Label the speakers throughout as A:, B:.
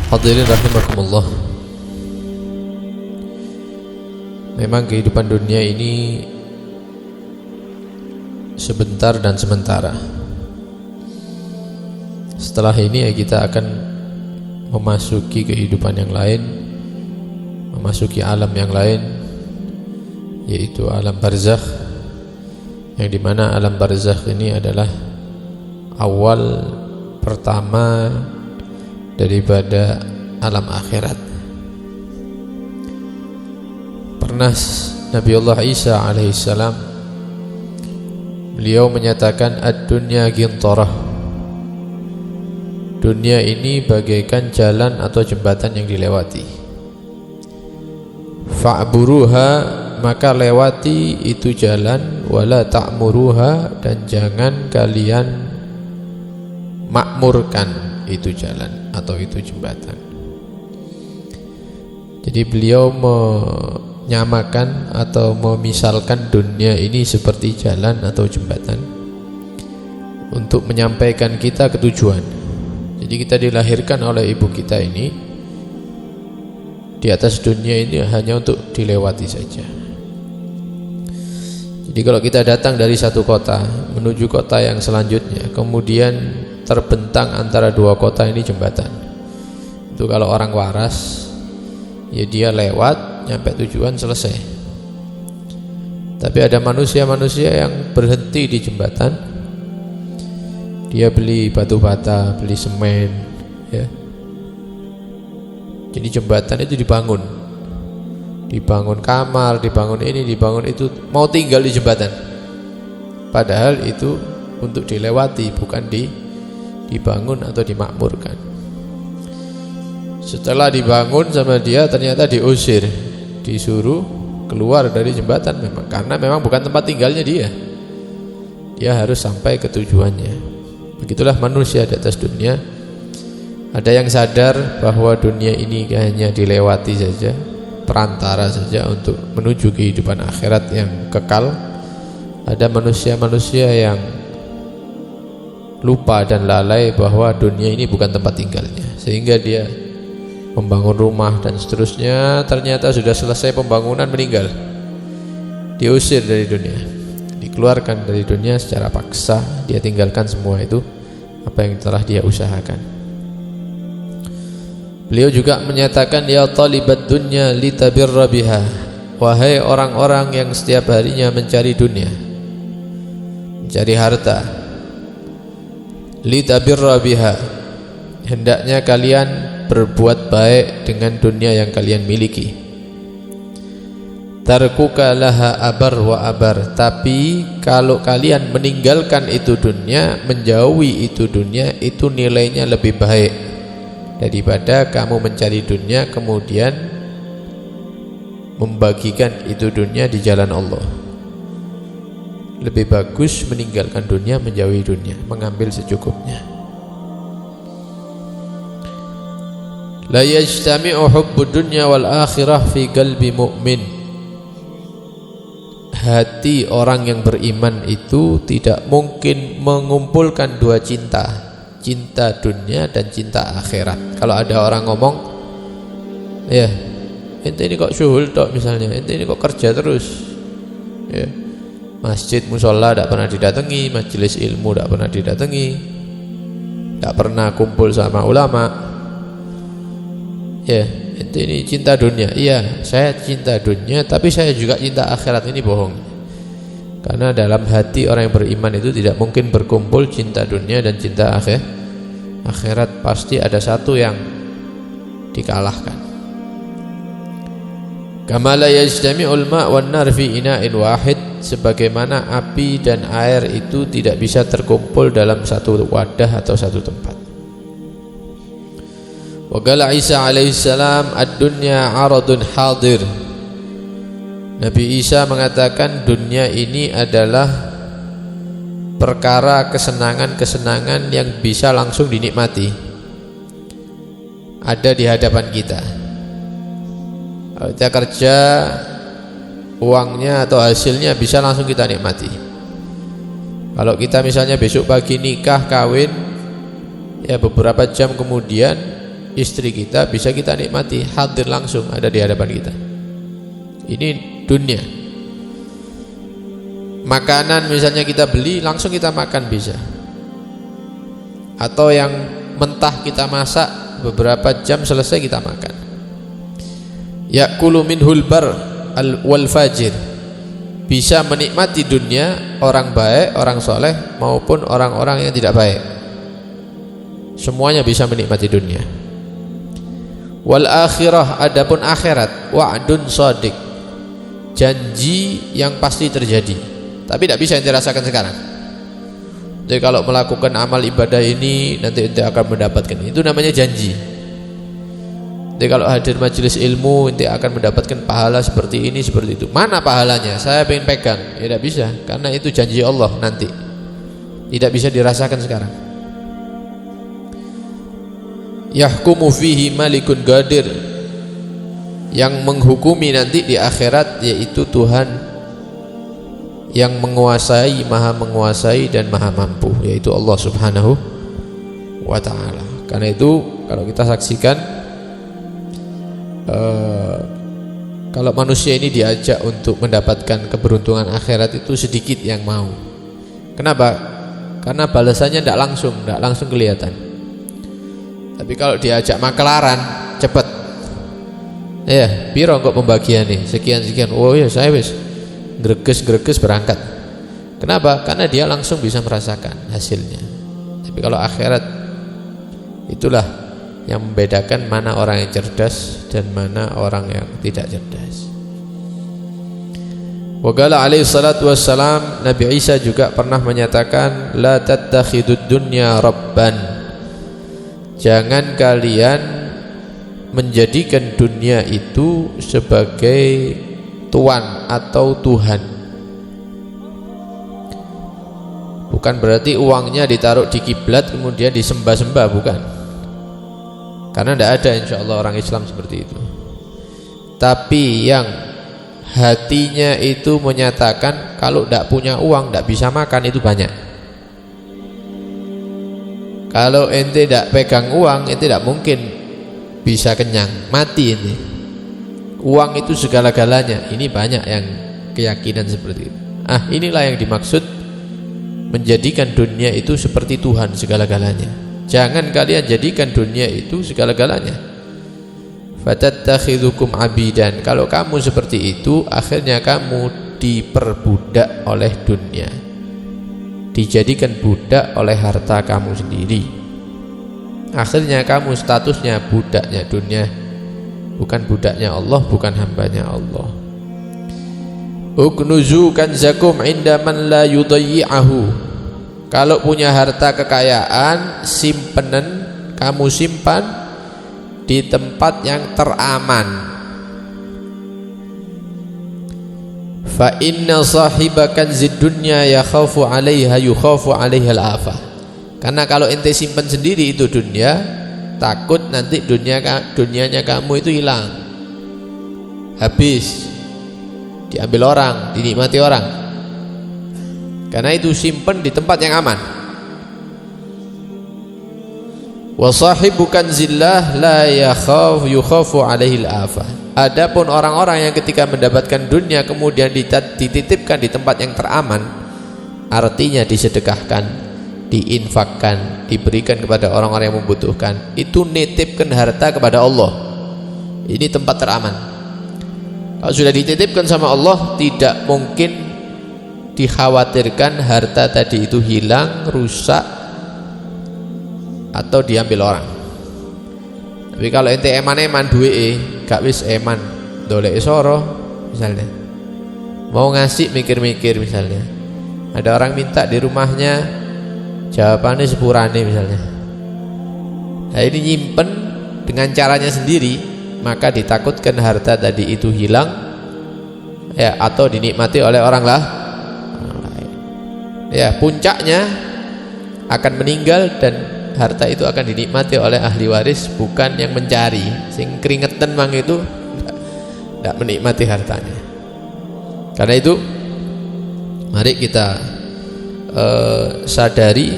A: Hadirin rahimakumullah. Memang kehidupan dunia ini sebentar dan sementara. Setelah ini kita akan memasuki kehidupan yang lain, memasuki alam yang lain, yaitu alam barzakh, yang dimana alam barzakh ini adalah awal pertama daripada alam akhirat. Pernah Nabiullah Isa alaihissalam, beliau menyatakan ad-dunya gintarah, dunia ini bagaikan jalan atau jembatan yang dilewati. Fa'buruha, maka lewati itu jalan, wala ta'muruha, dan jangan kalian makmurkan itu jalan atau itu jembatan. Jadi beliau menyamakan atau memisalkan dunia ini seperti jalan atau jembatan untuk menyampaikan kita ke tujuan. Jadi kita dilahirkan oleh ibu kita ini di atas dunia ini hanya untuk dilewati saja. Jadi kalau kita datang dari satu kota menuju kota yang selanjutnya, kemudian terbentang antara dua kota ini jembatan, itu kalau orang waras ya dia lewat nyampe tujuan selesai. Tapi ada manusia-manusia yang berhenti di jembatan, dia beli batu bata, beli semen, ya. Jadi jembatan itu dibangun kamar, dibangun ini, dibangun itu, mau tinggal di jembatan. Padahal itu untuk dilewati, bukan dibangun atau dimakmurkan. Setelah dibangun sama dia, ternyata diusir, disuruh keluar dari jembatan, memang karena memang bukan tempat tinggalnya dia harus sampai ke tujuannya. Begitulah manusia di atas dunia. Ada yang sadar bahwa dunia ini hanya dilewati saja, perantara saja untuk menuju kehidupan akhirat yang kekal. Ada manusia-manusia yang lupa dan lalai bahwa dunia ini bukan tempat tinggalnya, sehingga dia membangun rumah dan seterusnya, ternyata sudah selesai pembangunan meninggal, diusir dari dunia, dikeluarkan dari dunia secara paksa. Dia tinggalkan semua itu, apa yang telah dia usahakan. Beliau juga menyatakan, ya talibat dunya litabirra biha, wahai orang-orang yang setiap harinya mencari dunia, mencari harta, litabirra biha, hendaknya kalian berbuat baik dengan dunia yang kalian miliki. Tarkuka laha abar wa abar, tapi kalau kalian meninggalkan itu dunia, menjauhi itu dunia, itu nilainya lebih baik daripada kamu mencari dunia kemudian membagikan itu dunia di jalan Allah. Lebih bagus meninggalkan dunia, menjauhi dunia, mengambil secukupnya. La yajtami'u hubbud dunya wal akhirah fi qalbi mu'min. Hati orang yang beriman itu tidak mungkin mengumpulkan dua cinta, cinta dunia dan cinta akhirat. Kalau ada orang ngomong, ya ente ini kok syuhul tok misalnya, ente ini kok kerja terus, ya, masjid musola tidak pernah didatangi, majelis ilmu tidak pernah didatangi, tidak pernah kumpul sama ulama. Ya, itu ini cinta dunia. Iya, saya cinta dunia, tapi saya juga cinta akhirat. Ini bohong. Karena dalam hati orang yang beriman itu tidak mungkin berkumpul cinta dunia dan cinta akhirat. Pasti ada satu yang dikalahkan. Kama la yajtami'ul ma' wan nar fi ina'in wahid, sebagaimana api dan air itu tidak bisa terkumpul dalam satu wadah atau satu tempat. Wa qala Isa alaihissalam, ad-dunya 'aradun hadir. Nabi Isa mengatakan dunia ini adalah perkara kesenangan-kesenangan yang bisa langsung dinikmati, ada di hadapan kita. Kalau kita kerja, uangnya atau hasilnya bisa langsung kita nikmati. Kalau kita misalnya besok pagi nikah, kawin, ya beberapa jam kemudian istri kita bisa kita nikmati, hadir langsung ada di hadapan kita. Ini dunia. Makanan misalnya kita beli langsung kita makan bisa, atau yang mentah kita masak beberapa jam selesai kita makan. Ya'kulu minhul bar wal fajir, bisa menikmati dunia orang baik, orang soleh maupun orang-orang yang tidak baik, semuanya bisa menikmati dunia. Wal akhirah, adapun akhirat, wa'dun shadiq, janji yang pasti terjadi, tapi tidak bisa ente rasakan sekarang. Jadi kalau melakukan amal ibadah ini nanti ente akan mendapatkan, itu namanya janji. Jadi kalau hadir majelis ilmu ente akan mendapatkan pahala seperti ini, seperti itu. Mana pahalanya? Saya pengen pegang, ya tidak bisa, karena itu janji Allah nanti, tidak bisa dirasakan sekarang. Yahkumu fihi malikun gadir, yang menghukumi nanti di akhirat yaitu Tuhan yang menguasai, maha menguasai dan maha mampu, yaitu Allah subhanahu wa ta'ala. Karena itu kalau kita saksikan, kalau manusia ini diajak untuk mendapatkan keberuntungan akhirat itu sedikit yang mau. Kenapa? Karena balasannya tidak langsung kelihatan. Tapi kalau diajak makelaran cepet, ya piro kok pembagian nih sekian, oh ya saya wis greges berangkat. Kenapa? Karena dia langsung bisa merasakan hasilnya. Tapi kalau akhirat, itulah yang membedakan mana orang yang cerdas dan mana orang yang tidak cerdas. Wa qala alaihi salatu wassalam, Nabi Isa juga pernah menyatakan, la tattakhidud dunya rabban, jangan kalian menjadikan dunia itu sebagai tuan atau Tuhan. Bukan berarti uangnya ditaruh di kiblat kemudian disembah-sembah, bukan. Karena tidak ada insyaallah orang Islam seperti itu. Tapi yang hatinya itu menyatakan kalau tidak punya uang tidak bisa makan, itu banyak. Kalau ente tidak pegang uang, ente tidak mungkin bisa kenyang, mati ente. Uang itu segala-galanya. Ini banyak yang keyakinan seperti itu. Inilah yang dimaksud menjadikan dunia itu seperti Tuhan segala-galanya. Jangan kalian jadikan dunia itu segala-galanya. Fatattakhidukum abidan, kalau kamu seperti itu akhirnya kamu diperbudak oleh dunia, dijadikan budak oleh harta kamu sendiri. Akhirnya kamu statusnya budaknya dunia, bukan budaknya Allah, bukan hambanya Allah. Uknuzu kanzakum inda man la yudayyi'ahu, kalau punya harta kekayaan, simpenan kamu simpan di tempat yang teraman. Fa inna sahiba kanzid dunya yakhafu 'alaiha yukhafu 'alaiha al-afah. Karena kalau ente simpan sendiri itu dunia, takut nanti dunianya kamu itu hilang, habis, diambil orang, dinikmati orang. Karena itu simpan di tempat yang aman. Wa sahibu kanzillah la yukhafu 'alaihi al-afah. Adapun orang-orang yang ketika mendapatkan dunia kemudian dititipkan di tempat yang teraman, artinya disedekahkan, diinfakkan, diberikan kepada orang-orang yang membutuhkan, itu nitipkan harta kepada Allah. Ini tempat teraman. Kalau sudah dititipkan sama Allah, tidak mungkin dikhawatirkan harta tadi itu hilang, rusak, atau diambil orang. Tapi kalau ente eman-eman duwe gak wis eman, dolek soro misalnya, mau ngasih mikir-mikir misalnya, ada orang minta di rumahnya, jawabannya sepurane misalnya. Nah ini nyimpen dengan caranya sendiri, maka ditakutkan harta tadi itu hilang, ya, atau dinikmati oleh orang lain. Ya, puncaknya akan meninggal dan harta itu akan dinikmati oleh ahli waris, bukan yang mencari. Sing keringetan mang itu tidak menikmati hartanya. Karena itu mari kita sadari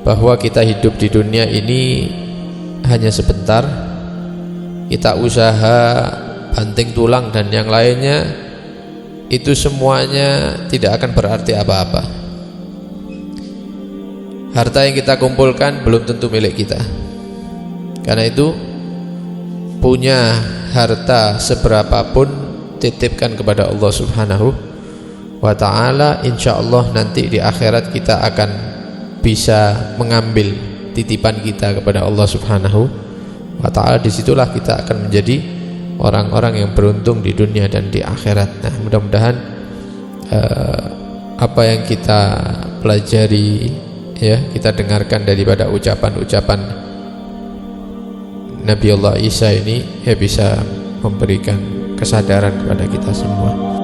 A: bahwa kita hidup di dunia ini hanya sebentar. Kita usaha banting tulang dan yang lainnya, itu semuanya tidak akan berarti apa-apa. Harta yang kita kumpulkan belum tentu milik kita. Karena itu, punya harta seberapapun, titipkan kepada Allah Subhanahu wa ta'ala. InsyaAllah nanti di akhirat kita akan bisa mengambil titipan kita kepada Allah Subhanahu wa ta'ala. Disitulah kita akan menjadi orang-orang yang beruntung di dunia dan di akhirat. Nah, mudah-mudahan apa yang kita pelajari, ya, kita dengarkan daripada ucapan-ucapan Nabi Allah Isa ini, ya, bisa memberikan kesadaran kepada kita semua.